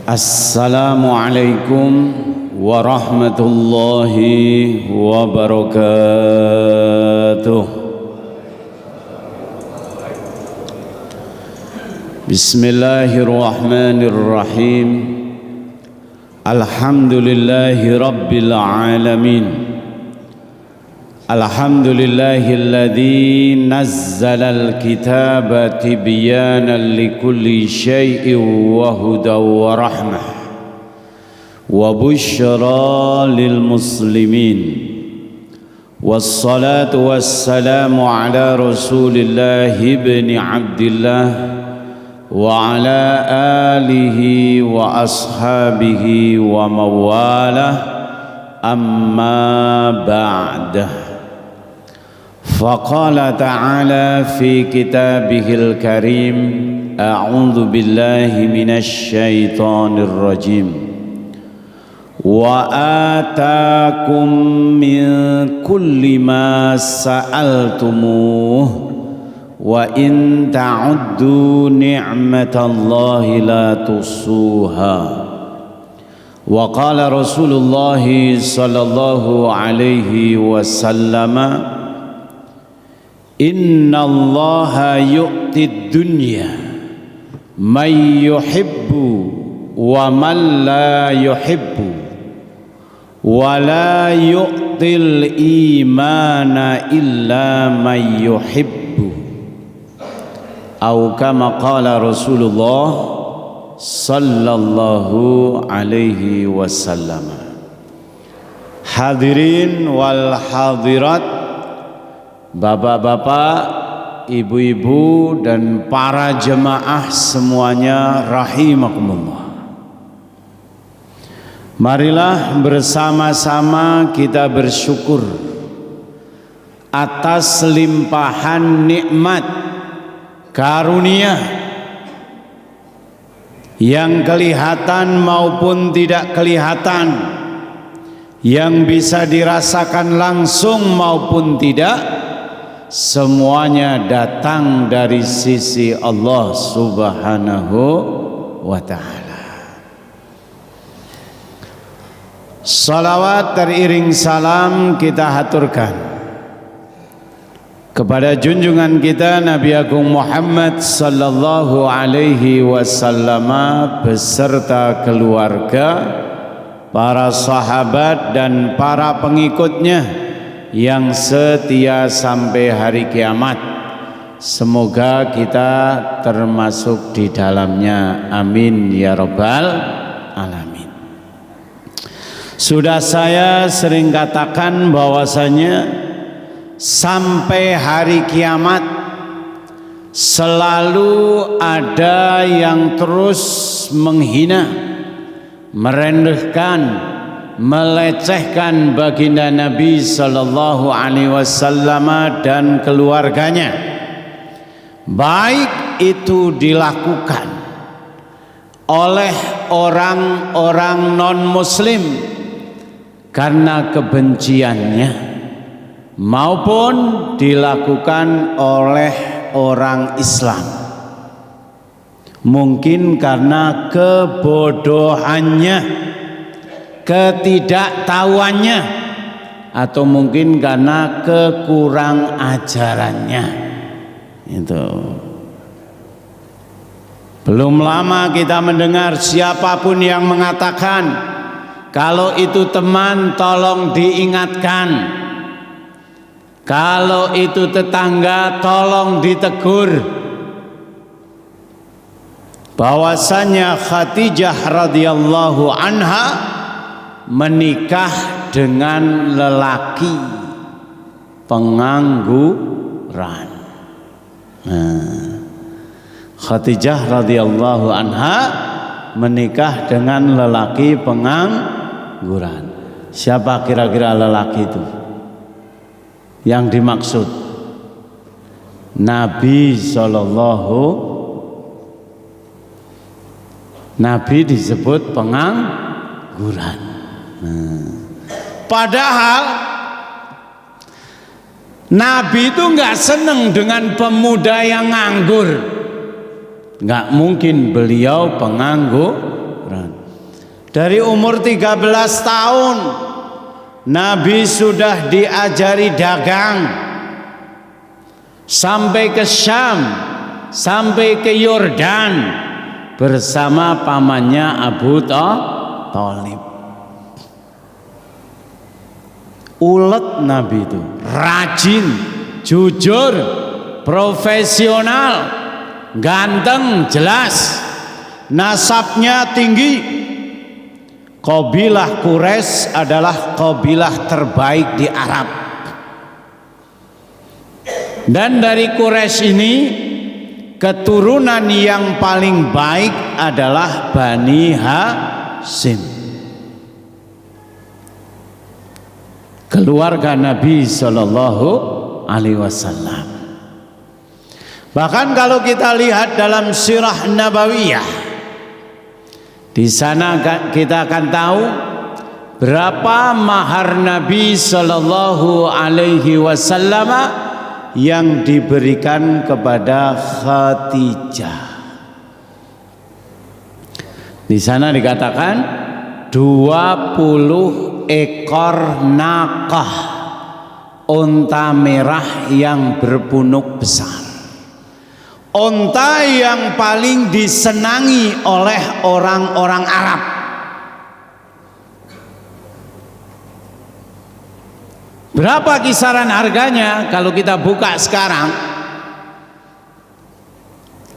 Assalamualaikum warahmatullahi wabarakatuh. Bismillahirrahmanirrahim. Alhamdulillahi rabbil alamin. Alhamdulillahilladzi nazzalal kitaba tibyanan likulli syai'in wa hudaw wa rahmah wa busyra lil muslimin. Wassalatu wassalamu ala Rasulillahi ibni Abdillah wa ala alihi wa ashabihi wa mawalah, amma ba'dah. Faqala ta'ala fi kitabihil karim, a'udzu billahi minasy syaithanir rajim. Wa ataakum min kulli ma sa'altumuh wa in ta'uddu ni'matallahi la tuhsuha. Wa qala Rasulullah sallallahu alaihi wasallam, Inna Allaha yu'tid dunya man yuhibbu wa man la yuhibbu wa la yu'til imana illa man yuhibbu, atau kama qala Rasulullah sallallahu alaihi wasallam. Hadirin wal hadirat, bapak-bapak, ibu-ibu dan para jemaah semuanya rahimakumullah. Marilah bersama-sama kita bersyukur atas limpahan nikmat karunia yang kelihatan maupun tidak kelihatan, yang bisa dirasakan langsung maupun tidak, semuanya datang dari sisi Allah Subhanahu wa ta'ala. Salawat teriring salam kita haturkan kepada junjungan kita Nabi Agung Muhammad sallallahu alaihi wasallam beserta keluarga, para sahabat dan para pengikutnya yang setia sampai hari kiamat. Semoga kita termasuk di dalamnya, amin ya rabbal alamin. Sudah saya sering katakan bahwasanya sampai hari kiamat selalu ada yang terus menghina, merendahkan, melecehkan baginda Nabi sallallahu alaihi wasallam dan keluarganya, baik itu dilakukan oleh orang-orang non-muslim karena kebenciannya, maupun dilakukan oleh orang Islam mungkin karena kebodohannya, ketidaktahuannya, atau mungkin karena kekurang ajarannya. Itu. Belum lama kita mendengar siapapun yang mengatakan kalau itu teman tolong diingatkan, kalau itu tetangga tolong ditegur. Bahwasanya Khadijah radhiyallahu anha menikah dengan lelaki pengangguran. Khadijah radhiyallahu anha menikah dengan lelaki pengangguran. Siapa kira-kira lelaki itu yang dimaksud? Nabi sallallahu. Nabi disebut pengangguran. Padahal Nabi itu nggak seneng dengan pemuda yang nganggur. Nggak mungkin beliau Quran. Dari umur 13 tahun Nabi sudah diajari dagang, sampai ke Syam, sampai ke Yordan bersama pamannya Abu Thalib. Ulet Nabi itu, rajin, jujur, profesional, ganteng, jelas, nasabnya tinggi. Qabilah Quraisy adalah qabilah terbaik di Arab. Dan dari Quraisy ini keturunan yang paling baik adalah Bani Hashim, keluarga Nabi Shallallahu Alaihi Wasallam. Bahkan kalau kita lihat dalam Sirah Nabawiyah, di sana kita akan tahu berapa mahar Nabi Shallallahu Alaihi Wasallam yang diberikan kepada Khadijah. Di sana dikatakan 20 ekor nakah unta merah yang berpunuk besar. Unta yang paling disenangi oleh orang-orang Arab. Berapa kisaran harganya kalau kita buka sekarang?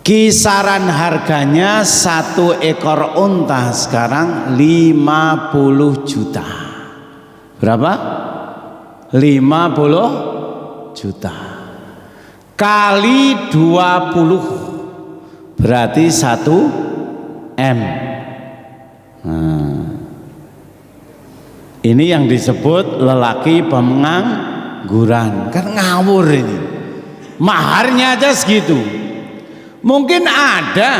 Kisaran harganya satu ekor unta sekarang 50 juta. Berapa? 50 juta. Kali 20 berarti 1 M. Ini yang disebut lelaki pengangguran. Kan ngawur ini. Maharnya aja segitu. Mungkin ada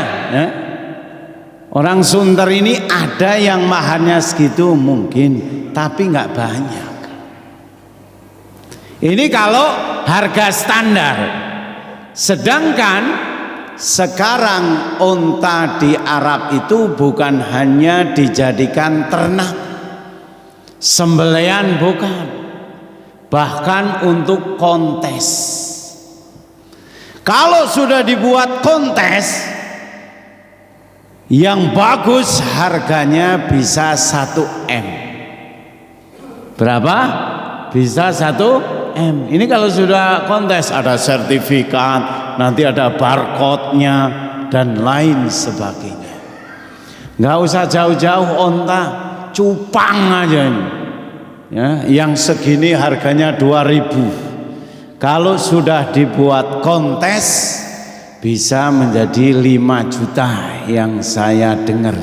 orang Sunter ini ada yang maharnya segitu mungkin, tapi nggak banyak. Ini kalau harga standar. Sedangkan sekarang unta di Arab itu bukan hanya dijadikan ternak, sembelihan bukan, bahkan untuk kontes. Kalau sudah dibuat kontes yang bagus, harganya bisa 1 M. Berapa? Bisa 1 M. Ini kalau sudah kontes ada sertifikat, nanti ada barcode-nya dan lain sebagainya. Nggak usah jauh-jauh unta, cupang aja ini. Ya, yang segini harganya 2.000. Kalau sudah dibuat kontes bisa menjadi 5 juta yang saya dengar,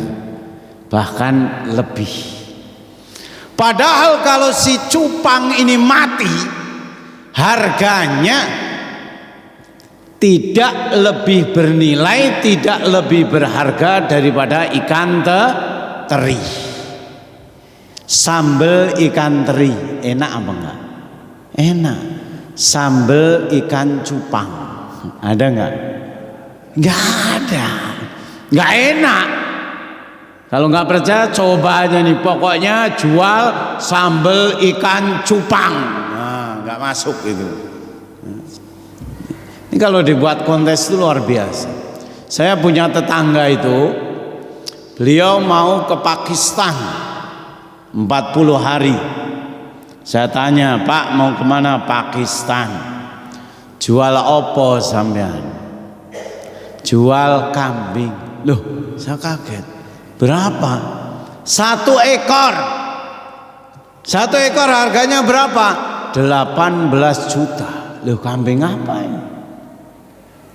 bahkan lebih. Padahal kalau si cupang ini mati, harganya tidak lebih bernilai, tidak lebih berharga daripada ikan teri. Sambal ikan teri enak apa enggak? Enak. Sambal ikan cupang ada enggak? Enggak ada. Enggak enak. Kalau nggak percaya coba aja nih, pokoknya jual sambal ikan cupang. Nah, nggak masuk itu. Ini kalau dibuat kontes itu luar biasa. Saya punya tetangga itu, beliau mau ke Pakistan 40 hari. Saya tanya, Pak mau kemana? Pakistan. Jual opo sampean? Jual kambing. Loh, saya kaget. Berapa? 1 ekor. 1 ekor harganya berapa? 18 juta. Loh, kambing apa ini?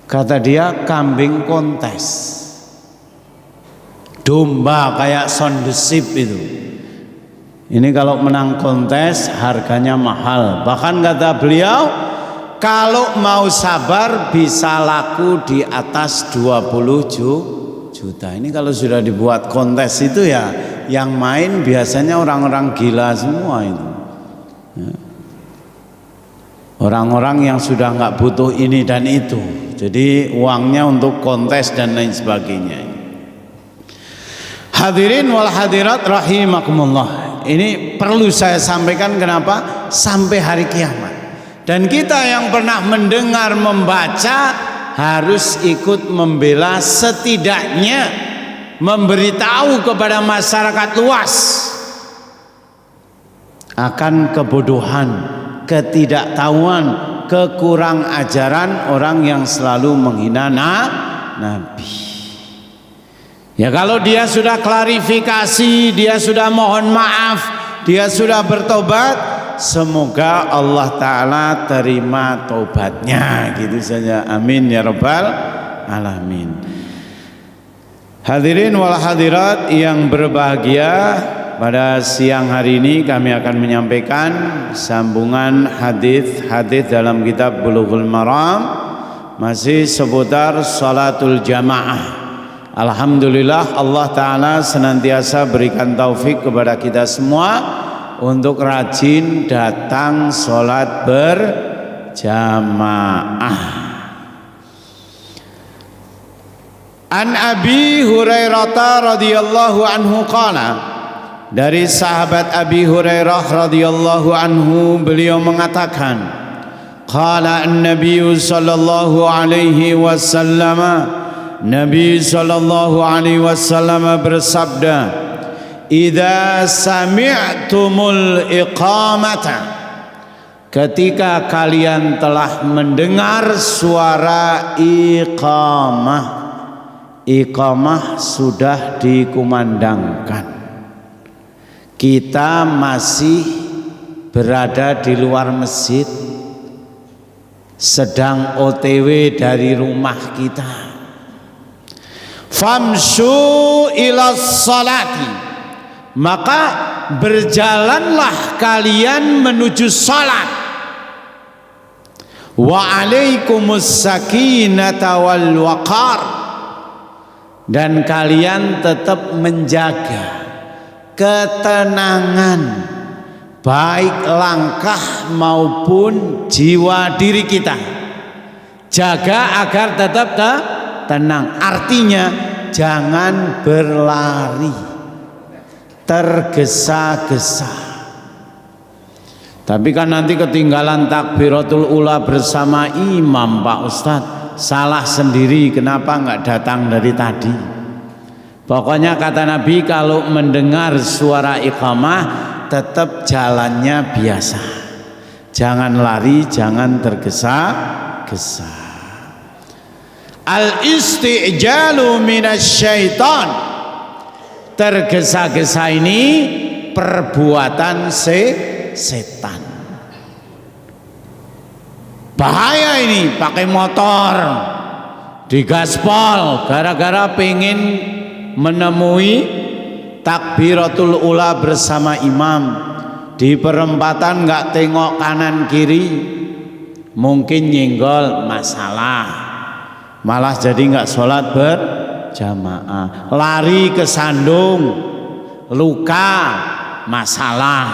Kata dia kambing kontes. Domba kayak sondesip itu. Ini kalau menang kontes harganya mahal. Bahkan kata beliau, kalau mau sabar bisa laku di atas 20 juta. Ini kalau sudah dibuat kontes itu ya, yang main biasanya orang-orang gila semua itu. Ya. Orang-orang yang sudah nggak butuh ini dan itu. Jadi uangnya untuk kontes dan lain sebagainya. Hadirin wal hadirat rahimakumullah. Ini perlu saya sampaikan, kenapa? Sampai hari kiamat. Dan kita yang pernah mendengar, membaca, harus ikut membela, setidaknya memberitahu kepada masyarakat luas akan kebodohan, ketidaktahuan, kekurang ajaran orang yang selalu menghina Nabi. Ya, kalau dia sudah klarifikasi, dia sudah mohon maaf, dia sudah bertobat, semoga Allah Ta'ala terima tobatnya, gitu saja. Amin ya rabbal alamin. Hadirin wal hadirat yang berbahagia, pada siang hari ini kami akan menyampaikan sambungan hadis-hadis dalam kitab Bulughul Maram, masih seputar salatul jamaah. Alhamdulillah, Allah Ta'ala senantiasa berikan taufik kepada kita semua untuk rajin datang sholat berjamaah. An Abi Hurairah radhiyallahu anhu qala, dari sahabat Abi Hurairah radhiyallahu anhu, beliau mengatakan, qala an-nabiy sallallahu alaihi wasallam, Nabi sallallahu alaihi wasallam bersabda, idza sami'tumul iqamata, ketika kalian telah mendengar suara iqamah. Iqamah sudah dikumandangkan, kita masih berada di luar masjid, sedang OTW dari rumah kita. Famshu ila salati, maka berjalanlah kalian menuju salat. Wa alaikumus sakinata wal waqar, dan kalian tetap menjaga ketenangan, baik langkah maupun jiwa diri kita. Jaga agar tetap tenang, artinya jangan berlari tergesa-gesa. Tapi kan nanti ketinggalan takbiratul ula bersama imam, Pak Ustadz, salah sendiri, kenapa nggak datang dari tadi? Pokoknya kata Nabi, kalau mendengar suara iqamah tetap jalannya biasa, jangan lari, jangan tergesa-gesa. Al-isti'jalu minasyaitan, tergesa-gesa ini perbuatan setan. Bahaya ini, pakai motor digaspol gara-gara pengen menemui takbiratul ula bersama imam. Di perempatan nggak tengok kanan kiri, mungkin nyenggol, masalah. Malah jadi nggak sholat berjamaah. Lari ke sandung, luka, masalah.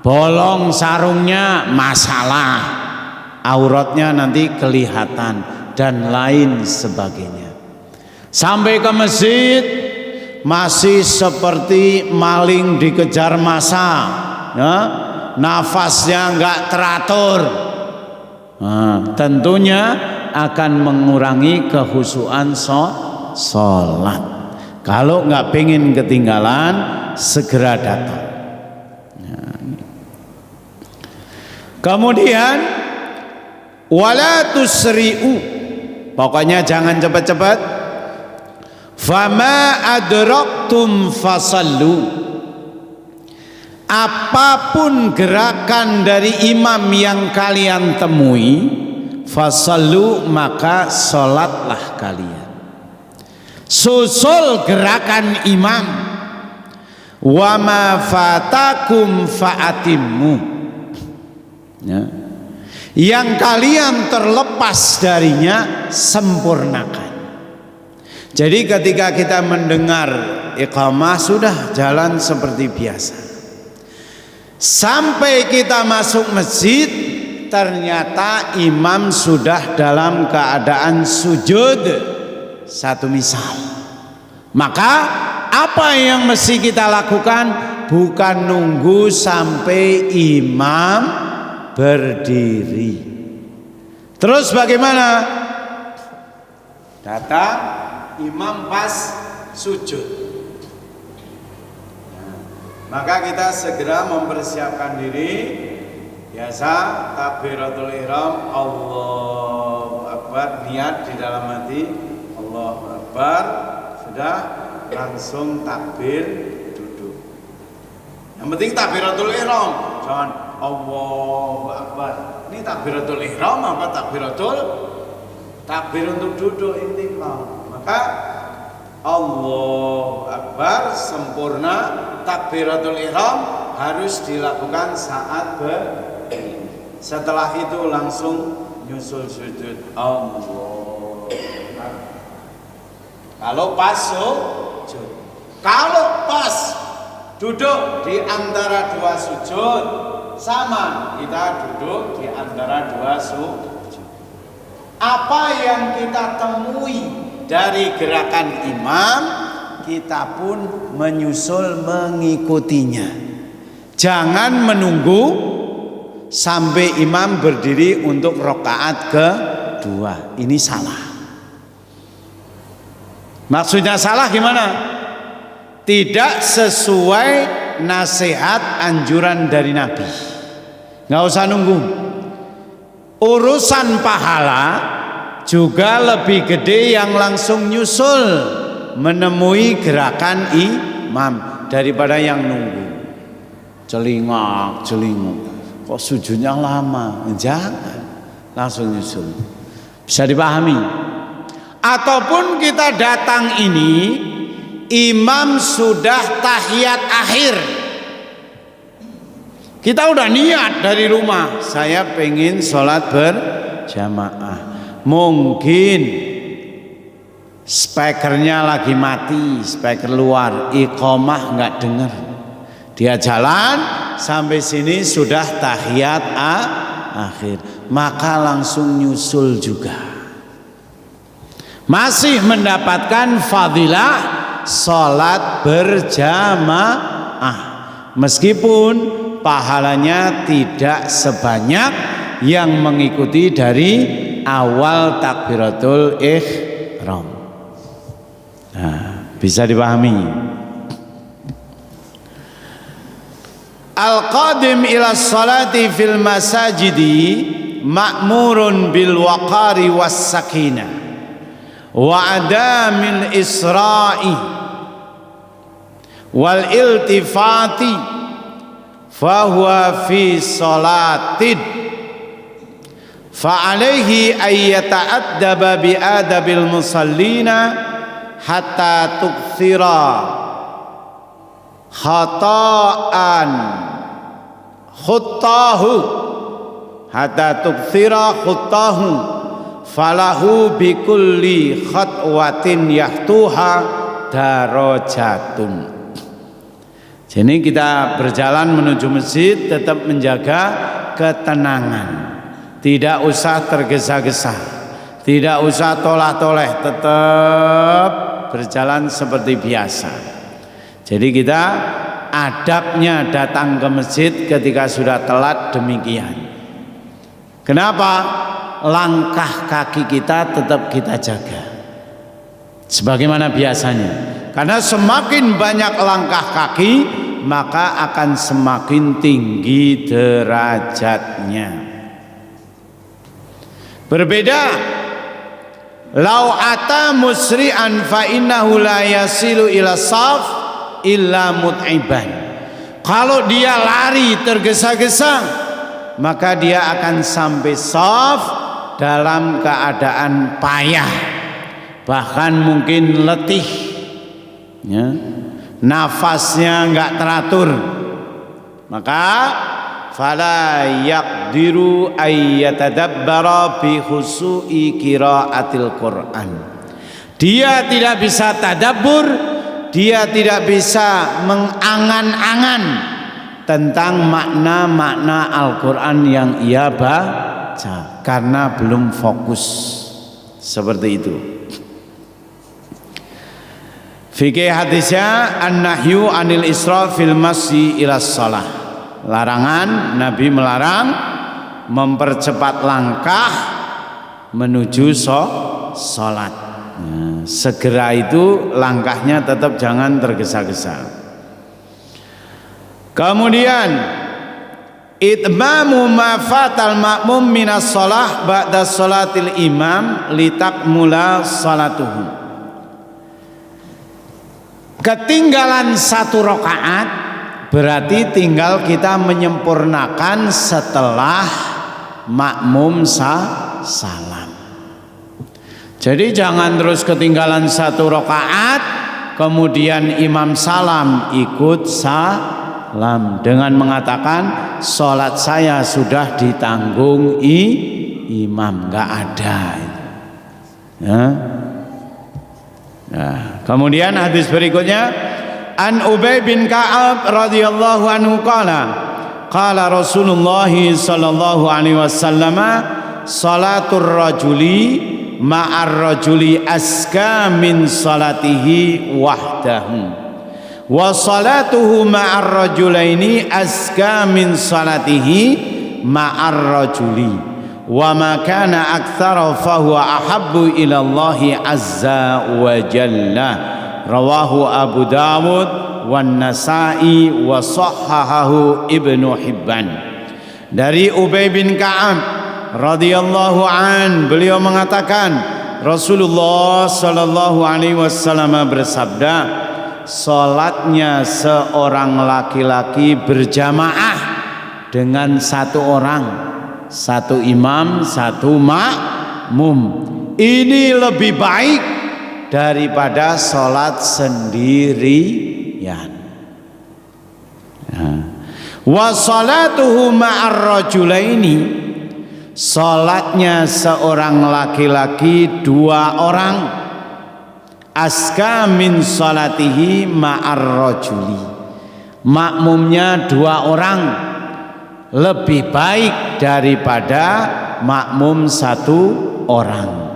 Bolong sarungnya, masalah. Auratnya nanti kelihatan dan lain sebagainya. Sampai ke masjid masih seperti maling dikejar massa, ya? Nafasnya nggak teratur. Nah, tentunya akan mengurangi kehusuan sholat. Kalau nggak pengen ketinggalan, segera datang. Kemudian wala tusri'u, pokoknya jangan cepat-cepat. Fama adraktum fasallu, apapun gerakan dari imam yang kalian temui, fasallu, maka sholatlah kalian. Susul gerakan imam. Wa ma fatakum fa'atimmu, ya. Yang kalian terlepas darinya sempurnakan. Jadi ketika kita mendengar iqamah, sudah jalan seperti biasa. Sampai kita masuk masjid, ternyata imam sudah dalam keadaan sujud, satu misal, maka apa yang mesti kita lakukan? Bukan nunggu sampai imam berdiri. Terus bagaimana? Datang imam pas sujud. Maka kita segera mempersiapkan diri. Biasa takbiratul ihram, Allahu Akbar, niat di dalam hati, Allahu Akbar, sudah langsung takbir. Yang penting takbiratul ihram, jangan Allahu Akbar. Ini takbiratul ihram apa takbir untuk duduk intikal. Maka Allahu Akbar sempurna, takbiratul ihram harus dilakukan saat berdiri. Setelah itu langsung nyusul sujud. Allah. Kalau pas sujud. Kalau pas duduk di antara dua sujud, sama kita duduk di antara dua sujud. Apa yang kita temui dari gerakan imam, kita pun menyusul mengikutinya. Jangan menunggu sampai imam berdiri untuk rakaat kedua. Ini salah. Maksudnya salah gimana? Tidak sesuai nasihat anjuran dari Nabi. Nggak usah nunggu. Urusan pahala juga lebih gede yang langsung nyusul menemui gerakan imam daripada yang nunggu. Celingak. Kok sujudnya lama? Jangan, langsung nyusul. Bisa dipahami? Ataupun kita datang ini imam sudah tahiyat akhir. Kita udah niat dari rumah, saya pengen sholat berjamaah. Mungkin speakernya lagi mati, speaker luar, iqomah nggak dengar. Dia jalan sampai sini sudah tahiyat akhir, maka langsung nyusul juga. Masih mendapatkan fadilah sholat berjamaah, meskipun pahalanya tidak sebanyak yang mengikuti dari awal takbiratul ihram. Nah, bisa dipahami. Al-qadim ila sholati fil masajidi ma'murun bil waqari was sakinah wa adamil isra'i wal iltifati fahuwa fi sholatin fa alaihi ay yata'addaba bi adabil musallina hatta tukthira khata'an khuttahu hatta tukthira khuttahu falahu bikulli khatwatin yahtuha darajatun. Jadi kita berjalan menuju masjid tetap menjaga ketenangan, tidak usah tergesa-gesa, tidak usah tolah-toleh, tetap berjalan seperti biasa. Jadi kita adabnya datang ke masjid ketika sudah telat demikian. Kenapa? Langkah kaki kita tetap kita jaga sebagaimana biasanya, karena semakin banyak langkah kaki maka akan semakin tinggi derajatnya. Berbeda lau ata musri'an fa innahu la yasilu ila saf illa mut'iban. Kalau dia lari tergesa-gesa maka dia akan sampai saf dalam keadaan payah, bahkan mungkin letih, ya, nafasnya enggak teratur. Maka fala yaqdiru ay yatadabbara bi khusu'i qiraatil Qur'an. Dia tidak bisa tadabbur, dia tidak bisa mengangan-angan tentang makna-makna Al-Quran yang ia baca karena belum fokus. Seperti itu. Fikih hadisnya an-nahyu anil isra fil masyi ila shalah. Larangan, Nabi melarang mempercepat langkah menuju sholat. Nah, segera itu langkahnya tetap jangan tergesa-gesa. Kemudian itmamu ma fatal ma'mum minas shalah ba'da sholatil imam litakmula sholatuhu. Ketinggalan satu rakaat berarti tinggal kita menyempurnakan setelah makmum salam. Jadi jangan terus ketinggalan satu rakaat kemudian imam salam ikut salam dengan mengatakan sholat saya sudah ditanggung imam. Nggak ada ya. Nah, kemudian hadis berikutnya an Ubay bin Ka'ab radhiyallahu anhu qala Rasulullah sallallahu alaihi wasallam salatur rajuli ma'ar rajuli aska min salatihi wahdahu wa salatuhu ma'ar rajulaini aska min salatihi ma'ar rajuli wa ma kana aktsara fa huwa ahabbu ila Allah azza wa jalla. Rawahu Abu Dawud wan Nasa'i wa sahhahahu Ibnu Hibban. Dari Ubay bin Ka'ab radhiyallahu an, beliau mengatakan Rasulullah sallallahu alaihi wasallam bersabda, salatnya seorang laki-laki berjamaah dengan satu orang, satu imam, satu makmum, ini lebih baik daripada sholat sendirian. Wa sholatuhu ma'ar rajulaini, sholatnya seorang laki-laki dua orang, aska min sholatihi ma'ar rajuli, makmumnya dua orang, lebih baik daripada makmum satu orang.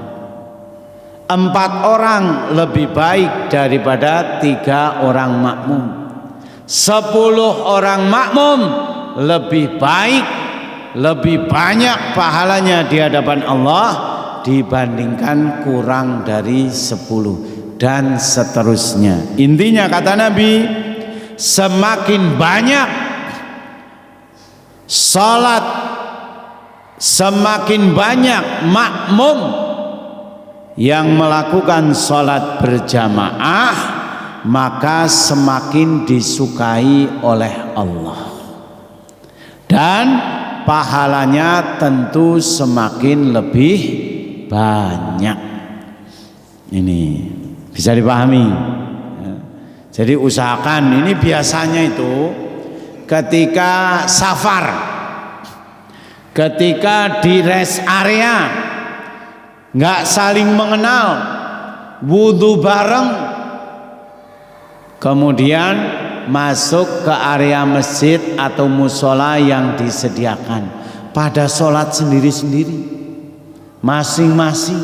4 orang lebih baik daripada 3 orang makmum. 10 orang makmum lebih baik, lebih banyak pahalanya di hadapan Allah dibandingkan kurang dari 10 dan seterusnya. Intinya kata Nabi, semakin banyak salat, semakin banyak makmum yang melakukan salat berjamaah, maka semakin disukai oleh Allah dan pahalanya tentu semakin lebih banyak. Ini bisa dipahami. Jadi usahakan, ini biasanya itu ketika safar, ketika di rest area nggak saling mengenal, wudhu bareng, kemudian masuk ke area masjid atau musola yang disediakan, pada sholat sendiri-sendiri masing-masing.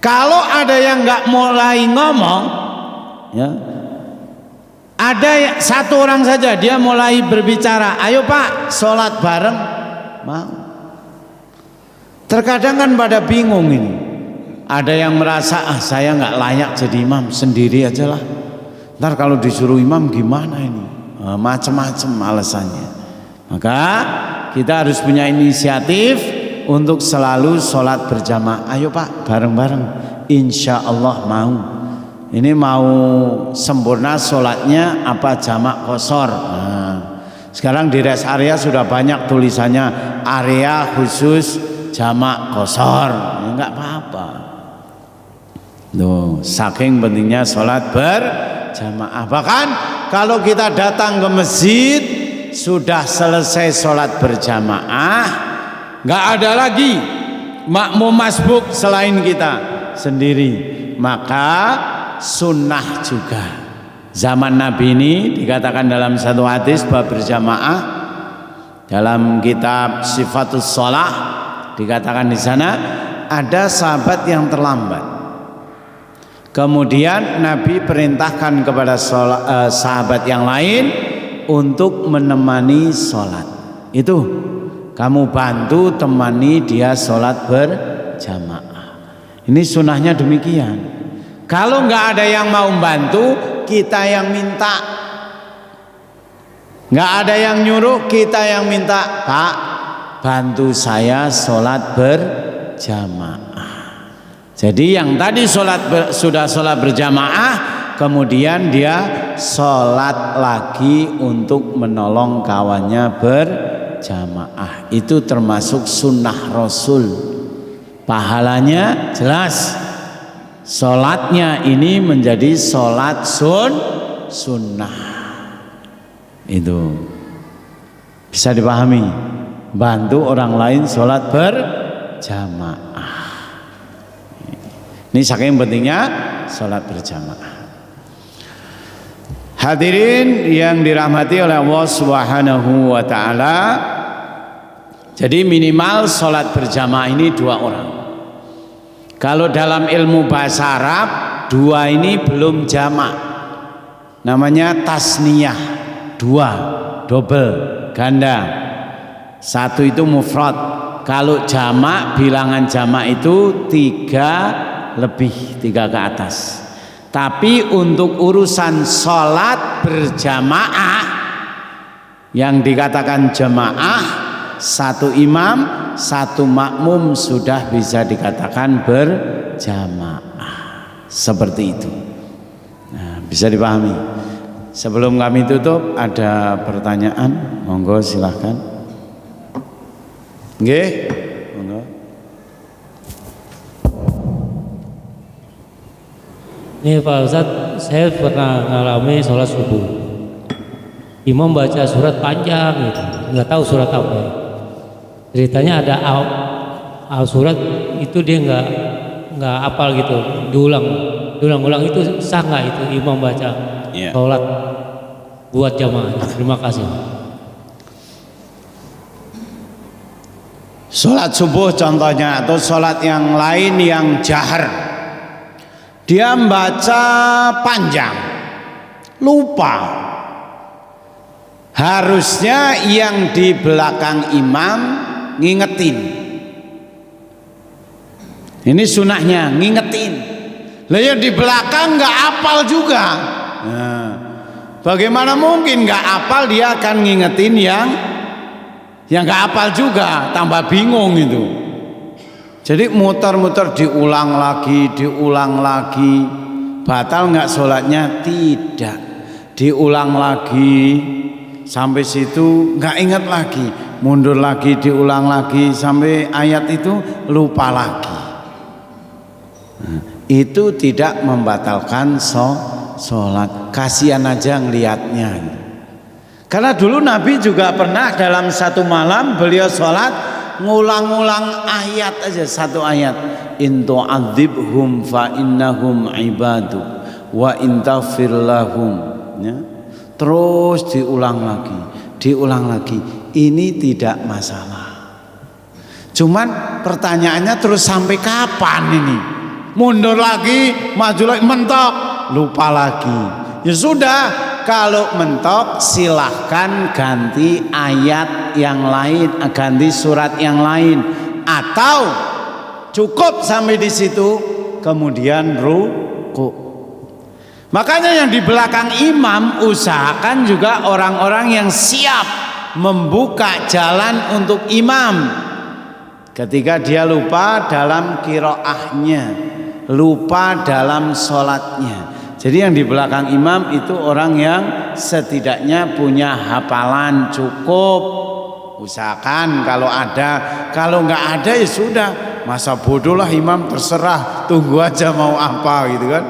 Kalau ada yang nggak mulai ngomong ya, ada satu orang saja dia mulai berbicara, ayo Pak sholat bareng, mau. Terkadang kan pada bingung ini, ada yang merasa saya nggak layak jadi imam, sendiri aja lah, ntar kalau disuruh imam gimana ini, macam-macam alasannya. Maka kita harus punya inisiatif untuk selalu sholat berjamaah. Ayo Pak bareng-bareng, insya Allah mau. Ini mau sempurna sholatnya apa jamak qashar. Sekarang di rest area sudah banyak tulisannya area khusus jamak qashar, ya enggak apa-apa. Loh, saking pentingnya sholat berjamaah. Bahkan kalau kita datang ke masjid sudah selesai sholat berjamaah, enggak ada lagi makmum masbuk selain kita sendiri, maka sunnah juga. Zaman Nabi ini dikatakan dalam satu hadis bab berjamaah dalam kitab Sifatus Shalah, dikatakan di sana ada sahabat yang terlambat. Kemudian Nabi perintahkan kepada sahabat yang lain untuk menemani sholat. Itu kamu bantu temani dia sholat berjamaah. Ini sunnahnya demikian. Kalau nggak ada yang mau bantu, kita yang minta. Nggak ada yang nyuruh, kita yang minta. Pak, bantu saya sholat berjamaah. Jadi yang tadi sudah sholat berjamaah, kemudian dia sholat lagi untuk menolong kawannya berjamaah. Itu termasuk sunnah Rasul. Pahalanya jelas. Sholatnya ini menjadi sholat sunnah. Itu bisa dipahami. Bantu orang lain sholat berjamaah. Ini saking pentingnya sholat berjamaah. Hadirin yang dirahmati oleh Allah Subhanahu wa ta'ala, jadi minimal sholat berjamaah ini 2 orang. Kalau dalam ilmu bahasa Arab, 2 ini belum jamak, namanya tasniyah, 2, double, ganda. 1 itu mufrad. Kalau jamak, bilangan jamak itu 3 lebih, 3 ke atas. Tapi untuk urusan sholat berjamaah yang dikatakan jamaah, 1 imam 1 makmum sudah bisa dikatakan berjamaah. Seperti itu. Nah, bisa dipahami. Sebelum kami tutup, ada pertanyaan, monggo silahkan. Nggih, monggo. Ini Pak Ustadz, saya pernah ngalami sholat subuh. Imam baca surat panjang gitu, nggak tahu surat apa. Ceritanya ada surat itu dia nggak hafal gitu, diulang itu sah nggak itu imam baca sholat buat jamaah? Terima kasih. Sholat subuh contohnya, atau sholat yang lain yang jahar, dia membaca panjang, lupa. Harusnya yang di belakang imam ngingetin. Ini sunahnya, ngingetin. Lah yang di belakang nggak hafal juga. Nah, bagaimana mungkin nggak hafal dia akan ngingetin yang nggak hafal juga, tambah bingung itu. Jadi muter-muter diulang lagi, batal nggak sholatnya? Tidak, diulang lagi sampai situ nggak ingat lagi, mundur lagi, diulang lagi sampai ayat itu lupa lagi. Nah, itu tidak membatalkan sholat. Kasihan aja ngelihatnya. Karena dulu Nabi juga pernah dalam satu malam beliau sholat ngulang-ngulang ayat aja, 1 ayat. In tu'adzibhum fa innahum ibadu wa in taghfir lahum, ya. Terus diulang lagi. Ini tidak masalah. Cuman pertanyaannya terus sampai kapan ini? Mundur lagi, maju lagi, mentok, lupa lagi. Ya sudah, kalau mentok silahkan ganti ayat yang lain, ganti surat yang lain, atau cukup sampai di situ kemudian ruku. Makanya yang di belakang imam usahakan juga orang-orang yang siap membuka jalan untuk imam ketika dia lupa dalam qiraahnya, lupa dalam sholatnya. Jadi yang di belakang imam itu orang yang setidaknya punya hafalan cukup. Usahakan kalau ada, kalau nggak ada ya sudah, masa bodoh lah imam, terserah, tunggu aja mau apa gitu kan.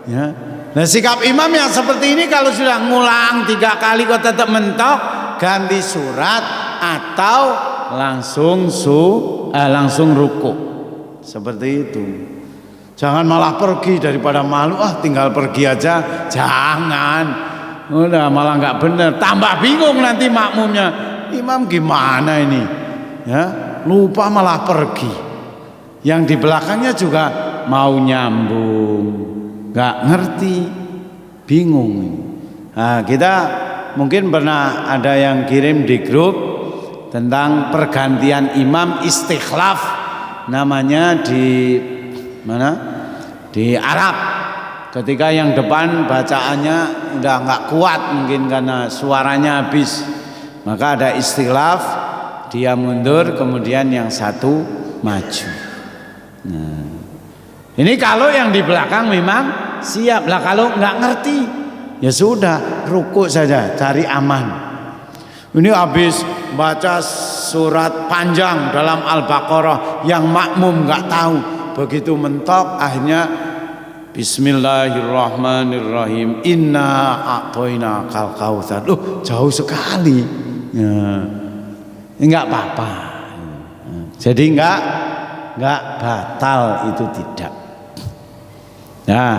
Ya. Nah sikap imam yang seperti ini kalau sudah ngulang 3 kali kok tetap mentok, ganti surat atau langsung ruku. Seperti itu. Jangan malah pergi daripada malu, tinggal pergi aja. Jangan. Udah malah nggak bener, tambah bingung nanti makmumnya. Imam gimana ini? Ya, lupa malah pergi. Yang di belakangnya juga mau nyambung. nggak ngerti, bingung. Nah, kita mungkin pernah ada yang kirim di grup tentang pergantian imam istikhlaf, namanya di mana? Di Arab. Ketika yang depan bacaannya udah nggak kuat mungkin karena suaranya habis, maka ada istikhlaf, dia mundur kemudian yang satu maju. Nah, ini kalau yang di belakang memang siap lah, kalau nggak ngerti ya sudah rukuk saja, cari aman. Ini habis baca surat panjang dalam Al-Baqarah yang makmum nggak tahu, begitu mentok akhirnya Bismillahirrahmanirrahim. Inna a'toina kal kautsar. Loh, jauh sekali. Ya, enggak apa-apa. Jadi enggak batal, itu tidak. Nah,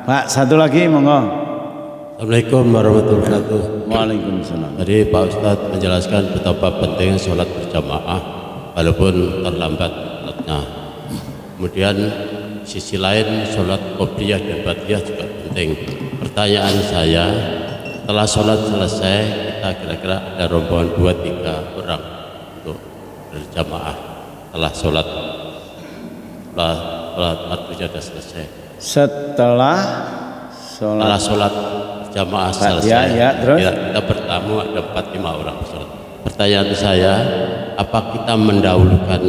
Pak, satu lagi monggo. Assalamualaikum warahmatullahi wabarakatuh. Waalaikumsalam. Tadi Pak Ustadz menjelaskan betapa pentingnya sholat berjamaah walaupun terlambat sholatnya. Kemudian sisi lain sholat qobliyah dan ba'diyah juga penting. Pertanyaan saya, setelah sholat selesai kita kira-kira ada rombongan 2-3 orang untuk berjamaah setelah sholat fardu sudah selesai. Setelah sholat berjamaah selesai, ya, terus? kita bertamu ada 4-5 orang sholat. Pertanyaan saya, apa kita mendahulukan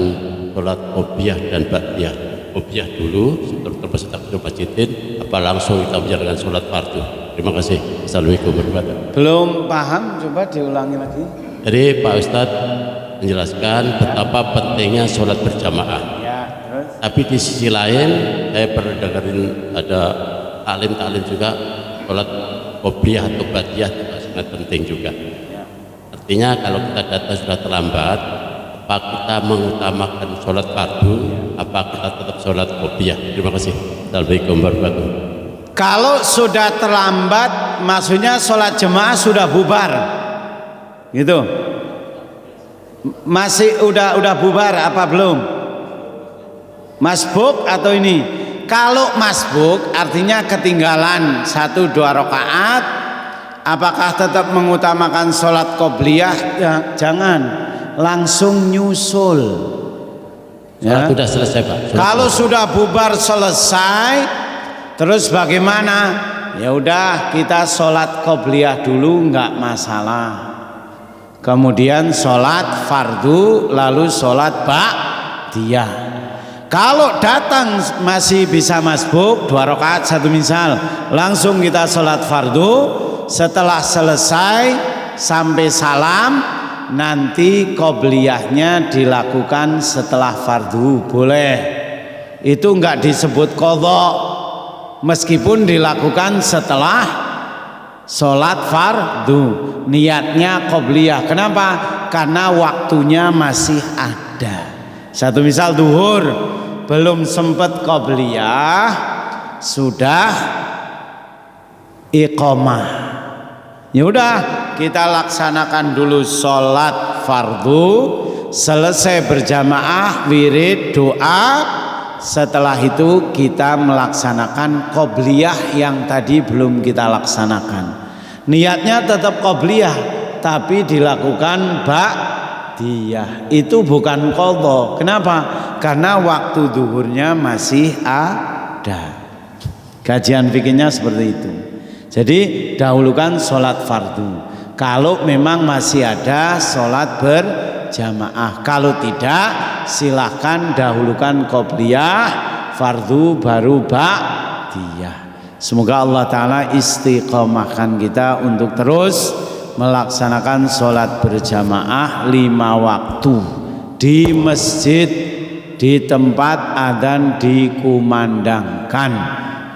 sholat qobliyah dan ba'diyah? Qobliyah dulu terus takbir masjidin, apa langsung kita menjalankan sholat fardu? Terima kasih. Assalamualaikum warahmatullahi wabarakatuh. Belum paham, coba diulangi lagi. Jadi Pak Ustadz menjelaskan betapa pentingnya sholat berjamaah. Ya, terus? Tapi di sisi lain saya pernah dengerin ada alim-alim juga sholat qobliyah atau ba'diyah juga sangat penting juga. Artinya kalau kita datang sudah terlambat, apa kita mengutamakan sholat fardu, apa kita tetap sholat qobliyah? Terima kasih. Assalamualaikum warahmatullahi wabarakatuh. Kalau sudah terlambat, maksudnya sholat jemaah sudah bubar, gitu. Masih udah bubar apa belum? Masbuk atau ini? Kalau masbuk artinya ketinggalan 1-2 rakaat, apakah tetap mengutamakan sholat qobliyah? Ya, jangan. Langsung nyusul. Sholat sudah selesai Pak. Kalau sudah bubar selesai, terus bagaimana? Ya udah kita sholat qobliyah dulu, nggak masalah. Kemudian sholat fardu, lalu sholat ba'diyah. Kalau datang masih bisa masbuk 2 rakaat 1 misal, langsung kita sholat fardu. Setelah selesai sampai salam, nanti qobliyahnya dilakukan setelah fardu, boleh. Itu enggak disebut qadha, meskipun dilakukan setelah sholat fardu. Niatnya qobliyah. Kenapa? Karena waktunya masih ada. Satu misal duhur, belum sempat qobliyah, sudah iqamah. Ya udah, kita laksanakan dulu sholat fardu, selesai berjamaah, wirid, doa. Setelah itu kita melaksanakan qobliyah yang tadi belum kita laksanakan. Niatnya tetap qobliyah, tapi dilakukan ba'diyah. Itu bukan qadha. Kenapa? Karena waktu duhurnya masih ada. Kajian fikihnya seperti itu. Jadi dahulukan sholat fardu. Kalau memang masih ada sholat berjamaah. Kalau tidak, silahkan dahulukan qobliyah, fardu baru ba'diyah. Semoga Allah Ta'ala istiqomahkan kita untuk terus melaksanakan sholat berjamaah 5 waktu di masjid, di tempat adzan dikumandangkan,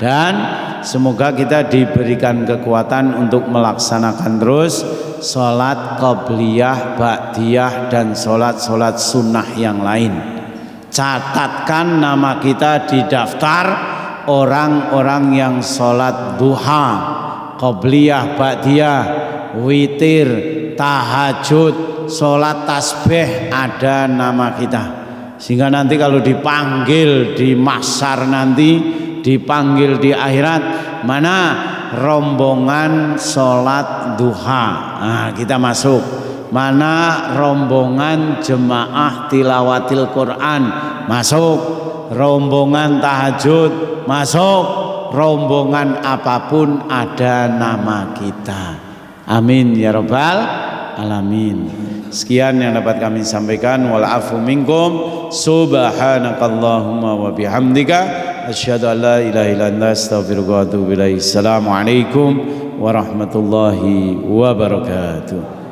dan semoga kita diberikan kekuatan untuk melaksanakan terus sholat qobliyah, ba'diyah, dan sholat-sholat sunnah yang lain. Catatkan nama kita di daftar orang-orang yang sholat duha, qobliyah, ba'diyah, witir, tahajud, sholat tasbih, ada nama kita. Sehingga nanti kalau dipanggil di mahsyar nanti, dipanggil di akhirat. Mana rombongan sholat duha, nah, kita masuk. Mana rombongan jemaah tilawatil Quran, masuk. Rombongan tahajud, masuk. Rombongan apapun ada nama kita. Amin ya rabbal alamin. Sekian yang dapat kami sampaikan. Wal afu minkum. Subhanakallahumma wa bihamdika asyhadu an la ilaha illa anta astaghfiruka wa atubu ilaik. Assalamualaikum warahmatullahi wabarakatuh.